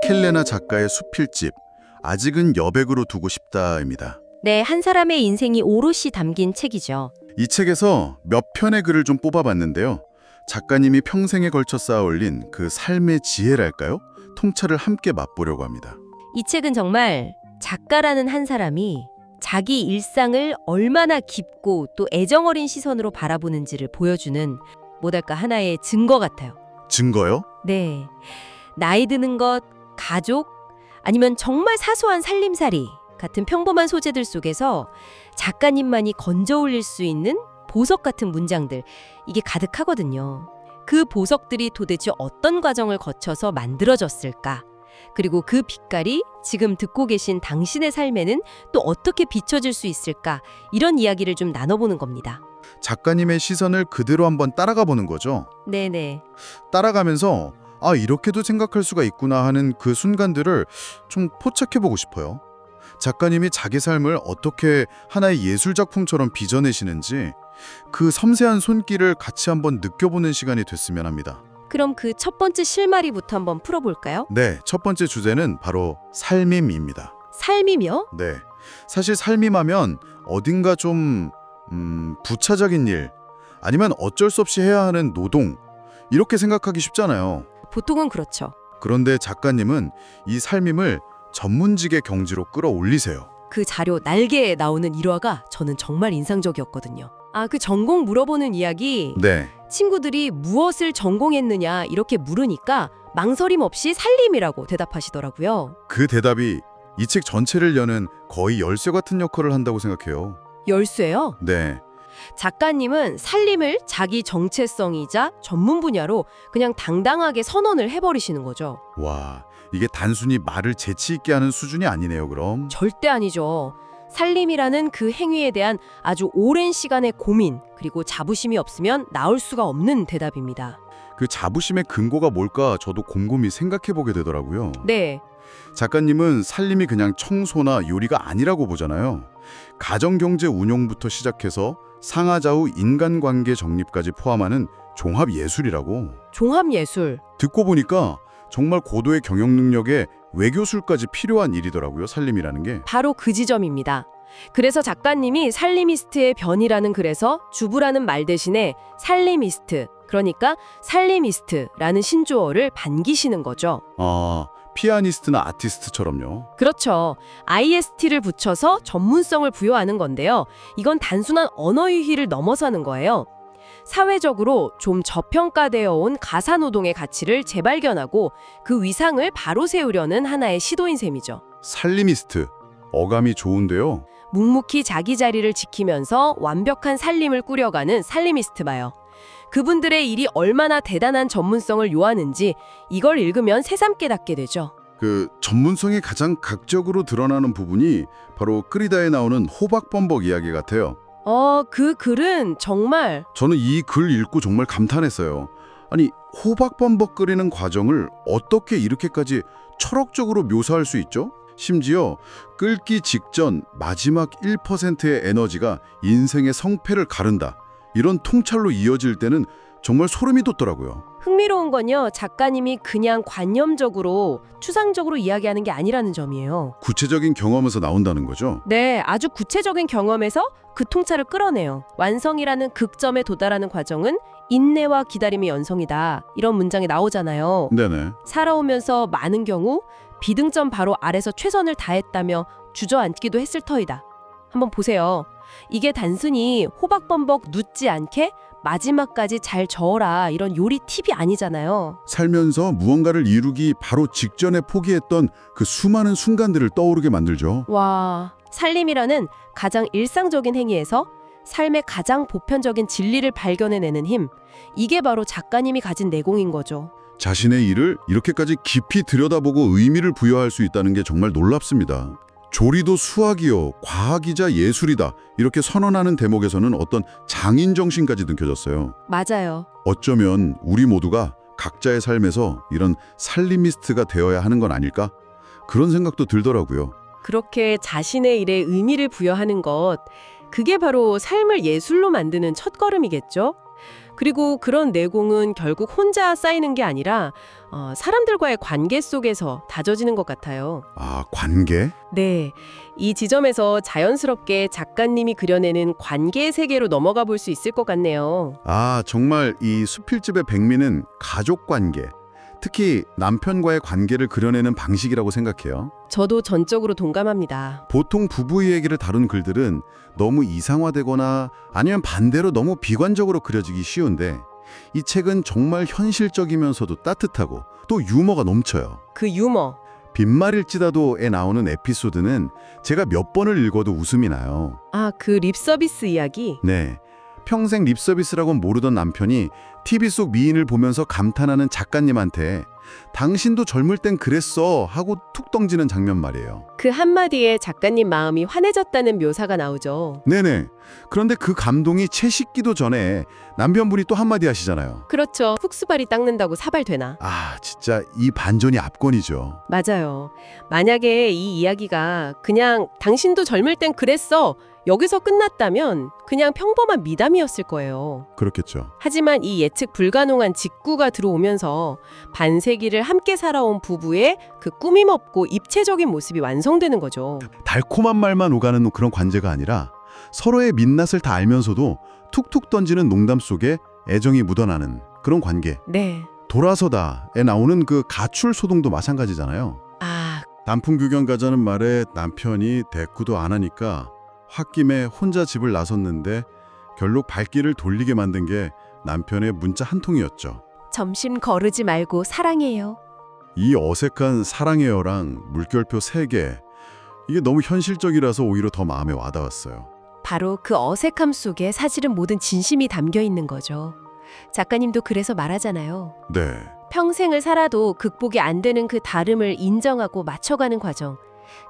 켈레나 작가의 수필집 아직은 여백으로 두고 싶다입니다. 네, 한 사람의 인생이 오롯이 담긴 책이죠. 이 책에서 몇 편의 글을 좀 뽑아봤는데요. 작가님이 평생에 걸쳐 쌓아 올린 그 삶의 지혜랄까요? 통찰을 함께 맛보려고 합니다. 이 책은 정말 작가라는 한 사람이 자기 일상을 얼마나 깊고 또 애정어린 시선으로 바라보는지를 보여주는 뭐랄까 하나의 증거 같아요. 증거요? 네, 나이 드는 것, 가족, 아니면 정말 사소한 살림살이 같은 평범한 소재들 속에서 작가님만이 건져 올릴 수 있는 보석 같은 문장들, 이게 가득하거든요. 그 보석들이 도대체 어떤 과정을 거쳐서 만들어졌을까? 그리고 그 빛깔이 지금 듣고 계신 당신의 삶에는 또 어떻게 비춰질 수 있을까? 이런 이야기를 좀 나눠보는 겁니다. 작가님의 시선을 그대로 한번 따라가 보는 거죠. 네네. 따라가면서 아, 이렇게도 생각할 수가 있구나 하는 그 순간들을 좀 포착해보고 싶어요. 작가님이 자기 삶을 어떻게 하나의 예술작품처럼 빚어내시는지 그 섬세한 손길을 같이 한번 느껴보는 시간이 됐으면 합니다. 그럼 그 첫 번째 실마리부터 한번 풀어볼까요? 네, 첫 번째 주제는 바로 삶임입니다. 삶이며? 네, 사실 삶임하면 어딘가 좀 부차적인 일, 아니면 어쩔 수 없이 해야 하는 노동, 이렇게 생각하기 쉽잖아요. 보통은 그렇죠. 그런데 작가님은 이 삶임을 전문직의 경지로 끌어올리세요. 그 자료 날개에 나오는 일화가 저는 정말 인상적이었거든요. 아, 그 전공 물어보는 이야기. 네, 친구들이 무엇을 전공했느냐 이렇게 물으니까 망설임 없이 살림이라고 대답하시더라고요. 그 대답이 이 책 전체를 여는 거의 열쇠 같은 역할을 한다고 생각해요. 열쇠요? 네, 작가님은 살림을 자기 정체성이자 전문 분야로 그냥 당당하게 선언을 해버리시는 거죠. 와, 이게 단순히 말을 재치 있게 하는 수준이 아니네요, 그럼. 절대 아니죠. 살림이라는 그 행위에 대한 아주 오랜 시간의 고민 그리고 자부심이 없으면 나올 수가 없는 대답입니다. 그 자부심의 근거가 뭘까 저도 곰곰이 생각해보게 되더라고요. 네, 작가님은 살림이 그냥 청소나 요리가 아니라고 보잖아요. 가정경제 운용부터 시작해서 상하좌우 인간관계 정립까지 포함하는 종합예술이라고. 종합예술. 듣고 보니까 정말 고도의 경영 능력에 외교술까지 필요한 일이더라고요, 살림이라는 게. 바로 그 지점입니다. 그래서 작가님이 살리미스트의 변이라는 글에서 주부라는 말 대신에 살리미스트, 그러니까 살리미스트라는 신조어를 반기시는 거죠. 아, 피아니스트나 아티스트처럼요. 그렇죠. IST를 붙여서 전문성을 부여하는 건데요. 이건 단순한 언어 유희를 넘어서는 거예요. 사회적으로 좀 저평가되어 온 가사노동의 가치를 재발견하고 그 위상을 바로 세우려는 하나의 시도인 셈이죠. 살리미스트, 어감이 좋은데요. 묵묵히 자기 자리를 지키면서 완벽한 살림을 꾸려가는 살리미스트 봐요. 그분들의 일이 얼마나 대단한 전문성을 요하는지 이걸 읽으면 새삼 깨닫게 되죠. 그 전문성이 가장 극적으로 드러나는 부분이 바로 끄리다에 나오는 호박범벅 이야기 같아요. 그 글은 정말 저는 이 글 읽고 정말 감탄했어요. 아니, 호박범벅 끓이는 과정을 어떻게 이렇게까지 철학적으로 묘사할 수 있죠? 심지어 끓기 직전 마지막 1%의 에너지가 인생의 성패를 가른다. 이런 통찰로 이어질 때는 정말 소름이 돋더라고요. 흥미로운 건요. 작가님이 그냥 관념적으로 추상적으로 이야기하는 게 아니라는 점이에요. 구체적인 경험에서 나온다는 거죠. 네, 아주 구체적인 경험에서 그 통찰을 끌어내요. 완성이라는 극점에 도달하는 과정은 인내와 기다림의 연성이다. 이런 문장이 나오잖아요. 네네. 살아오면서 많은 경우 비등점 바로 아래서 최선을 다했다며 주저앉기도 했을 터이다. 한번 보세요. 이게 단순히 호박범벅 눕지 않게 마지막까지 잘 저어라 이런 요리 팁이 아니잖아요. 살면서 무언가를 이루기 바로 직전에 포기했던 그 수많은 순간들을 떠오르게 만들죠. 와, 살림이라는 가장 일상적인 행위에서 삶의 가장 보편적인 진리를 발견해내는 힘, 이게 바로 작가님이 가진 내공인 거죠. 자신의 일을 이렇게까지 깊이 들여다보고 의미를 부여할 수 있다는 게 정말 놀랍습니다. 조리도 수학이요, 과학이자 예술이다 이렇게 선언하는 대목에서는 어떤 장인 정신까지 느껴졌어요. 맞아요. 어쩌면 우리 모두가 각자의 삶에서 이런 살리미스트가 되어야 하는 건 아닐까? 그런 생각도 들더라고요. 그렇게 자신의 일에 의미를 부여하는 것, 그게 바로 삶을 예술로 만드는 첫걸음이겠죠? 그리고 그런 내공은 결국 혼자 쌓이는 게 아니라 사람들과의 관계 속에서 다져지는 것 같아요. 아, 관계? 네, 이 지점에서 자연스럽게 작가님이 그려내는 관계의 세계로 넘어가 볼 수 있을 것 같네요. 아, 정말 이 수필집의 백미는 가족 관계, 특히 남편과의 관계를 그려내는 방식이라고 생각해요. 저도 전적으로 동감합니다. 보통 부부 이야기를 다룬 글들은 너무 이상화되거나 아니면 반대로 너무 비관적으로 그려지기 쉬운데 이 책은 정말 현실적이면서도 따뜻하고 또 유머가 넘쳐요. 그 유머. 빈말일지라도에 나오는 에피소드는 제가 몇 번을 읽어도 웃음이 나요. 아, 그 립서비스 이야기? 네. 평생 립서비스라고는 모르던 남편이 TV 속 미인을 보면서 감탄하는 작가님한테 당신도 젊을 땐 그랬어 하고 툭 던지는 장면 말이에요. 그 한마디에 작가님 마음이 환해졌다는 묘사가 나오죠. 네네. 그런데 그 감동이 채 식기도 전에 남편분이 또 한마디 하시잖아요. 그렇죠. 훅수발이 닦는다고 사발되나? 아, 진짜 이 반전이 압권이죠. 맞아요. 만약에 이 이야기가 그냥 당신도 젊을 땐 그랬어 여기서 끝났다면 그냥 평범한 미담이었을 거예요. 그렇겠죠. 하지만 이 예측 불가능한 직구가 들어오면서 반세기를 함께 살아온 부부의 그 꾸밈없고 입체적인 모습이 완성되는 거죠. 달콤한 말만 오가는 그런 관계가 아니라 서로의 민낯을 다 알면서도 툭툭 던지는 농담 속에 애정이 묻어나는 그런 관계. 네. 돌아서다에 나오는 그 가출 소동도 마찬가지잖아요. 아, 단풍 구경 가자는 말에 남편이 대꾸도 안 하니까 홧김에 혼자 집을 나섰는데 결국 발길을 돌리게 만든 게 남편의 문자 한 통이었죠. 점심 거르지 말고 사랑해요. 이 어색한 사랑해요랑 물결표 3개, 이게 너무 현실적이라서 오히려 더 마음에 와닿았어요. 바로 그 어색함 속에 사실은 모든 진심이 담겨 있는 거죠. 작가님도 그래서 말하잖아요. 네, 평생을 살아도 극복이 안 되는 그 다름을 인정하고 맞춰가는 과정.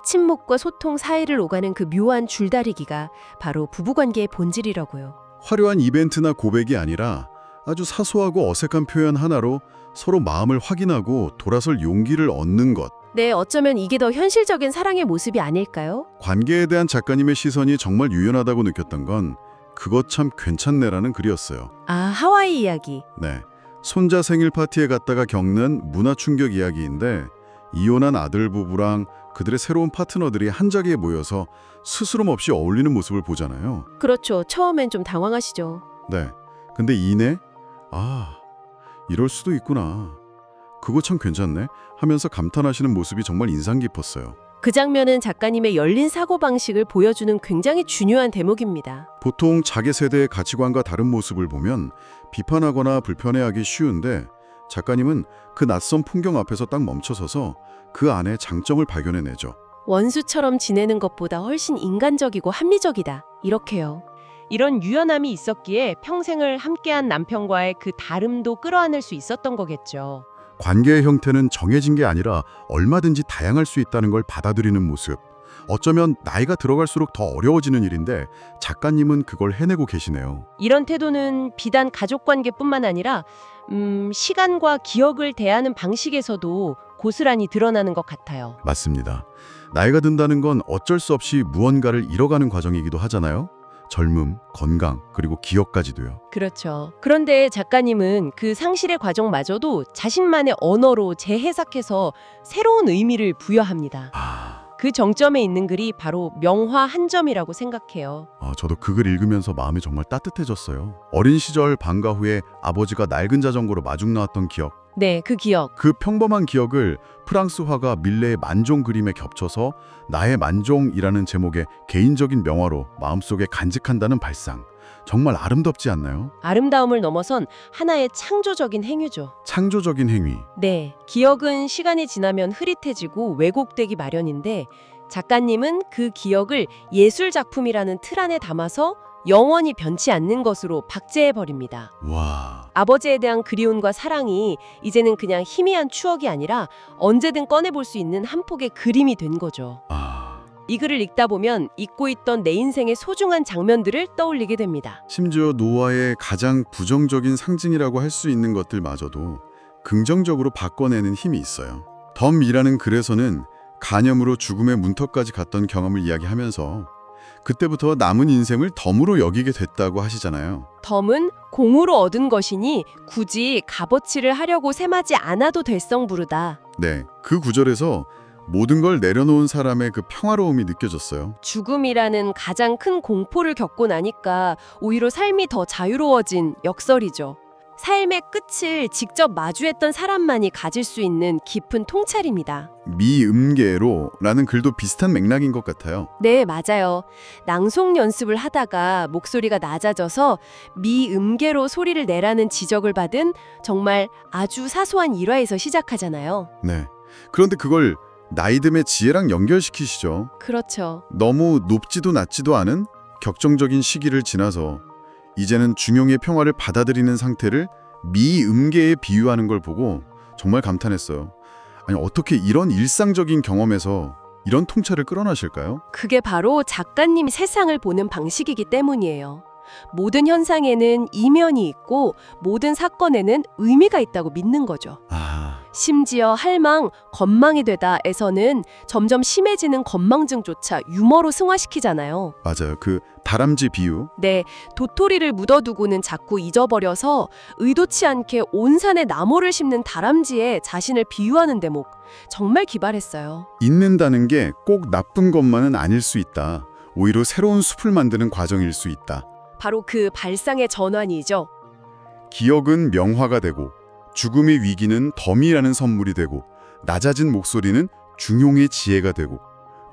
침묵과 소통 사이를 오가는 그 묘한 줄다리기가 바로 부부관계의 본질이라고요. 화려한 이벤트나 고백이 아니라 아주 사소하고 어색한 표현 하나로 서로 마음을 확인하고 돌아설 용기를 얻는 것. 네, 어쩌면 이게 더 현실적인 사랑의 모습이 아닐까요? 관계에 대한 작가님의 시선이 정말 유연하다고 느꼈던 건 그것 참 괜찮네라는 글이었어요. 아, 하와이 이야기. 네, 손자 생일 파티에 갔다가 겪는 문화 충격 이야기인데 이혼한 아들 부부랑 그들의 새로운 파트너들이 한 자리에 모여서 스스럼 없이 어울리는 모습을 보잖아요. 그렇죠. 처음엔 좀 당황하시죠. 네, 근데 이내 아, 이럴 수도 있구나. 그거 참 괜찮네 하면서 감탄하시는 모습이 정말 인상 깊었어요. 그 장면은 작가님의 열린 사고방식을 보여주는 굉장히 중요한 대목입니다. 보통 자기 세대의 가치관과 다른 모습을 보면 비판하거나 불편해하기 쉬운데 작가님은 그 낯선 풍경 앞에서 딱 멈춰서서 그 안에 장점을 발견해내죠. 원수처럼 지내는 것보다 훨씬 인간적이고 합리적이다. 이렇게요. 이런 유연함이 있었기에 평생을 함께한 남편과의 그 다름도 끌어안을 수 있었던 거겠죠. 관계의 형태는 정해진 게 아니라 얼마든지 다양할 수 있다는 걸 받아들이는 모습. 어쩌면 나이가 들어갈수록 더 어려워지는 일인데 작가님은 그걸 해내고 계시네요. 이런 태도는 비단 가족관계뿐만 아니라 시간과 기억을 대하는 방식에서도 고스란히 드러나는 것 같아요. 맞습니다. 나이가 든다는 건 어쩔 수 없이 무언가를 잃어가는 과정이기도 하잖아요. 젊음, 건강, 그리고 기억까지도요. 그렇죠. 그런데 작가님은 그 상실의 과정마저도 자신만의 언어로 재해석해서 새로운 의미를 부여합니다. 그 정점에 있는 글이 바로 명화 한 점이라고 생각해요. 저도 그 글 읽으면서 마음이 정말 따뜻해졌어요. 어린 시절 방과 후에 아버지가 낡은 자전거로 마중 나왔던 기억. 네, 그 기억. 그 평범한 기억을 프랑스 화가 밀레의 만종 그림에 겹쳐서 나의 만종이라는 제목의 개인적인 명화로 마음속에 간직한다는 발상. 정말 아름답지 않나요? 아름다움을 넘어선 하나의 창조적인 행위죠. 창조적인 행위. 네, 기억은 시간이 지나면 흐릿해지고 왜곡되기 마련인데 작가님은 그 기억을 예술 작품이라는 틀 안에 담아서 영원히 변치 않는 것으로 박제해버립니다. 와, 아버지에 대한 그리움과 사랑이 이제는 그냥 희미한 추억이 아니라 언제든 꺼내볼 수 있는 한 폭의 그림이 된 거죠. 이 글을 읽다 보면 잊고 있던 내 인생의 소중한 장면들을 떠올리게 됩니다. 심지어 노화의 가장 부정적인 상징이라고 할 수 있는 것들마저도 긍정적으로 바꿔내는 힘이 있어요. 덤이라는 글에서는 간염으로 죽음의 문턱까지 갔던 경험을 이야기하면서 그때부터 남은 인생을 덤으로 여기게 됐다고 하시잖아요. 덤은 공으로 얻은 것이니 굳이 값어치를 하려고 셈하지 않아도 될성 부르다. 네, 그 구절에서 모든 걸 내려놓은 사람의 그 평화로움이 느껴졌어요. 죽음이라는 가장 큰 공포를 겪고 나니까 오히려 삶이 더 자유로워진 역설이죠. 삶의 끝을 직접 마주했던 사람만이 가질 수 있는 깊은 통찰입니다. 미음계로라는 글도 비슷한 맥락인 것 같아요. 네, 맞아요. 낭송 연습을 하다가 목소리가 낮아져서 미음계로 소리를 내라는 지적을 받은 정말 아주 사소한 일화에서 시작하잖아요. 네. 그런데 그걸 나이듦의 지혜랑 연결시키시죠. 그렇죠. 너무 높지도 낮지도 않은 격정적인 시기를 지나서 이제는 중용의 평화를 받아들이는 상태를 미음계에 비유하는 걸 보고 정말 감탄했어요. 아니, 어떻게 이런 일상적인 경험에서 이런 통찰을 끌어내실까요? 그게 바로 작가님이 세상을 보는 방식이기 때문이에요. 모든 현상에는 이면이 있고 모든 사건에는 의미가 있다고 믿는 거죠. 심지어 할망, 건망이 되다에서는 점점 심해지는 건망증조차 유머로 승화시키잖아요. 맞아요. 그 다람쥐 비유. 네, 도토리를 묻어두고는 자꾸 잊어버려서 의도치 않게 온 산에 나무를 심는 다람쥐에 자신을 비유하는 대목. 정말 기발했어요. 잊는다는 게 꼭 나쁜 것만은 아닐 수 있다. 오히려 새로운 숲을 만드는 과정일 수 있다. 바로 그 발상의 전환이죠. 기억은 명화가 되고 죽음의 위기는 덤이라는 선물이 되고 낮아진 목소리는 중용의 지혜가 되고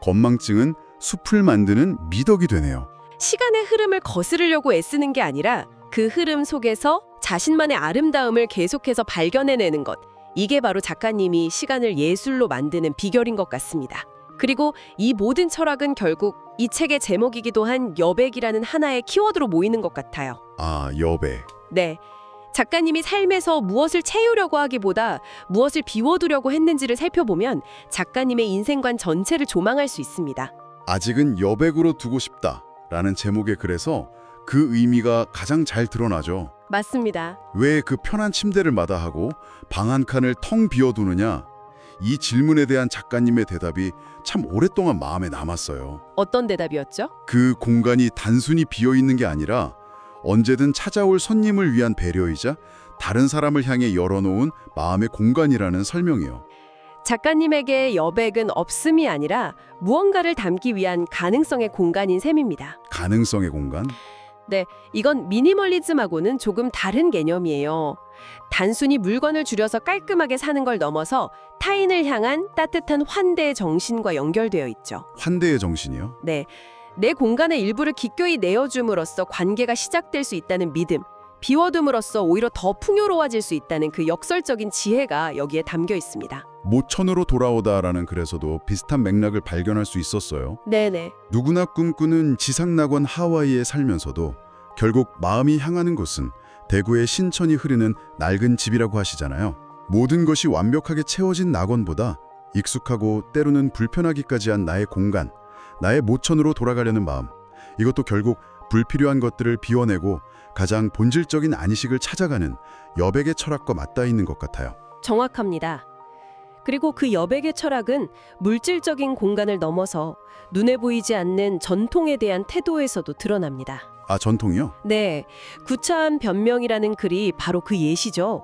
건망증은 숲을 만드는 미덕이 되네요. 시간의 흐름을 거스르려고 애쓰는 게 아니라 그 흐름 속에서 자신만의 아름다움을 계속해서 발견해내는 것. 이게 바로 작가님이 시간을 예술로 만드는 비결인 것 같습니다. 그리고 이 모든 철학은 결국 이 책의 제목이기도 한 여백이라는 하나의 키워드로 모이는 것 같아요. 아, 여백. 네. 작가님이 삶에서 무엇을 채우려고 하기보다 무엇을 비워두려고 했는지를 살펴보면 작가님의 인생관 전체를 조망할 수 있습니다. 아직은 여백으로 두고 싶다라는 제목의 글에서 그 의미가 가장 잘 드러나죠. 맞습니다. 왜 그 편한 침대를 마다하고 방 한 칸을 텅 비워두느냐? 이 질문에 대한 작가님의 대답이 참 오랫동안 마음에 남았어요. 어떤 대답이었죠? 그 공간이 단순히 비어있는 게 아니라 언제든 찾아올 손님을 위한 배려이자 다른 사람을 향해 열어놓은 마음의 공간이라는 설명이요. 작가님에게 여백은 없음이 아니라 무언가를 담기 위한 가능성의 공간인 셈입니다. 가능성의 공간? 네, 이건 미니멀리즘하고는 조금 다른 개념이에요. 단순히 물건을 줄여서 깔끔하게 사는 걸 넘어서 타인을 향한 따뜻한 환대의 정신과 연결되어 있죠. 환대의 정신이요? 네, 내 공간의 일부를 기꺼이 내어줌으로써 관계가 시작될 수 있다는 믿음, 비워둠으로써 오히려 더 풍요로워질 수 있다는 그 역설적인 지혜가 여기에 담겨 있습니다. 모천으로 돌아오다라는 글에서도 비슷한 맥락을 발견할 수 있었어요. 네네. 누구나 꿈꾸는 지상낙원 하와이에 살면서도 결국 마음이 향하는 곳은 대구의 신천이 흐르는 낡은 집이라고 하시잖아요. 모든 것이 완벽하게 채워진 낙원보다 익숙하고 때로는 불편하기까지 한 나의 공간, 나의 모천으로 돌아가려는 마음, 이것도 결국 불필요한 것들을 비워내고 가장 본질적인 안식을 찾아가는 여백의 철학과 맞닿아 있는 것 같아요. 정확합니다. 그리고 그 여백의 철학은 물질적인 공간을 넘어서 눈에 보이지 않는 전통에 대한 태도에서도 드러납니다. 아, 전통이요? 네, 구차한 변명이라는 글이 바로 그 예시죠.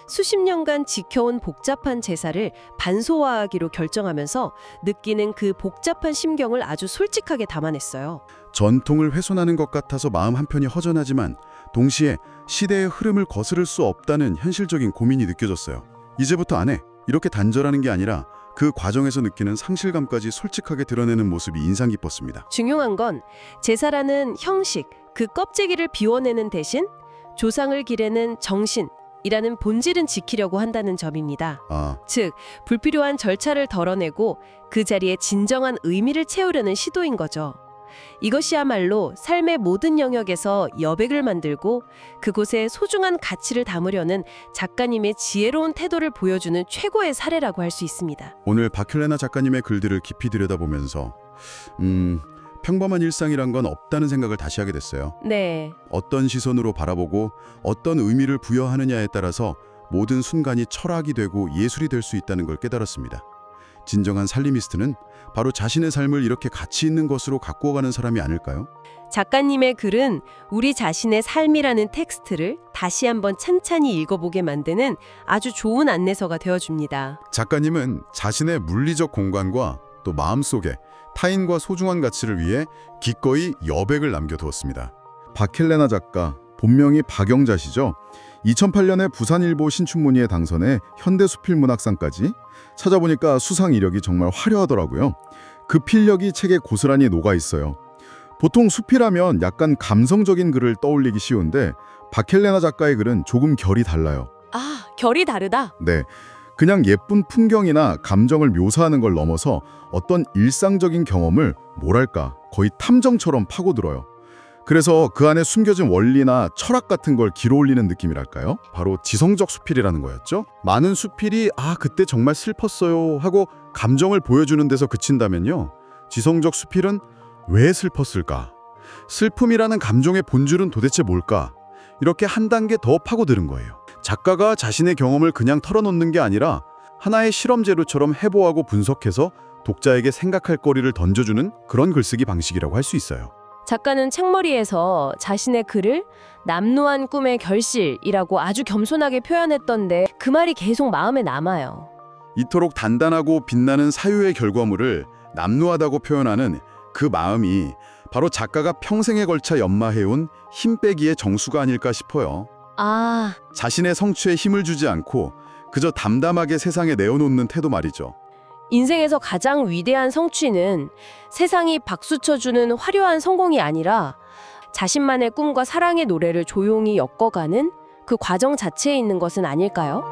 수십 년간 지켜온 복잡한 제사를 반소화하기로 결정하면서 느끼는 그 복잡한 심경을 아주 솔직하게 담아냈어요. 전통을 훼손하는 것 같아서 마음 한편이 허전하지만 동시에 시대의 흐름을 거스를 수 없다는 현실적인 고민이 느껴졌어요. 이제부터 안 해. 이렇게 단절하는 게 아니라 그 과정에서 느끼는 상실감까지 솔직하게 드러내는 모습이 인상 깊었습니다. 중요한 건 제사라는 형식, 그 껍데기를 비워내는 대신 조상을 기르는 정신이라는 본질은 지키려고 한다는 점입니다. 즉, 불필요한 절차를 덜어내고 그 자리에 진정한 의미를 채우려는 시도인 거죠. 이것이야말로 삶의 모든 영역에서 여백을 만들고 그곳에 소중한 가치를 담으려는 작가님의 지혜로운 태도를 보여주는 최고의 사례라고 할 수 있습니다. 오늘 박헬레나 작가님의 글들을 깊이 들여다보면서 평범한 일상이란 건 없다는 생각을 다시 하게 됐어요. 네. 어떤 시선으로 바라보고 어떤 의미를 부여하느냐에 따라서 모든 순간이 철학이 되고 예술이 될 수 있다는 걸 깨달았습니다. 진정한 살리미스트는 바로 자신의 삶을 이렇게 가치 있는 것으로 가꾸어가는 사람이 아닐까요? 작가님의 글은 우리 자신의 삶이라는 텍스트를 다시 한번 찬찬히 읽어보게 만드는 아주 좋은 안내서가 되어줍니다. 작가님은 자신의 물리적 공간과 또 마음속에 타인과 소중한 가치를 위해 기꺼이 여백을 남겨두었습니다. 박헬레나 작가, 본명이 박영자시죠? 2008년에 부산일보 신춘문예에 당선해 현대수필문학상까지 찾아보니까 수상 이력이 정말 화려하더라고요. 그 필력이 책에 고스란히 녹아있어요. 보통 수필하면 약간 감성적인 글을 떠올리기 쉬운데 박헬레나 작가의 글은 조금 결이 달라요. 아, 결이 다르다. 네, 그냥 예쁜 풍경이나 감정을 묘사하는 걸 넘어서 어떤 일상적인 경험을 뭐랄까 거의 탐정처럼 파고들어요. 그래서 그 안에 숨겨진 원리나 철학 같은 걸 길어올리는 느낌이랄까요? 바로 지성적 수필이라는 거였죠. 많은 수필이 그때 정말 슬펐어요 하고 감정을 보여주는 데서 그친다면요. 지성적 수필은 왜 슬펐을까? 슬픔이라는 감정의 본질은 도대체 뭘까? 이렇게 한 단계 더 파고드는 거예요. 작가가 자신의 경험을 그냥 털어놓는 게 아니라 하나의 실험 재료처럼 해보하고 분석해서 독자에게 생각할 거리를 던져주는 그런 글쓰기 방식이라고 할 수 있어요. 작가는 책머리에서 자신의 글을 남루한 꿈의 결실이라고 아주 겸손하게 표현했던데 그 말이 계속 마음에 남아요. 이토록 단단하고 빛나는 사유의 결과물을 남루하다고 표현하는 그 마음이 바로 작가가 평생에 걸쳐 연마해온 힘 빼기의 정수가 아닐까 싶어요. 아, 자신의 성취에 힘을 주지 않고 그저 담담하게 세상에 내어놓는 태도 말이죠. 인생에서 가장 위대한 성취는 세상이 박수쳐주는 화려한 성공이 아니라 자신만의 꿈과 사랑의 노래를 조용히 엮어가는 그 과정 자체에 있는 것은 아닐까요?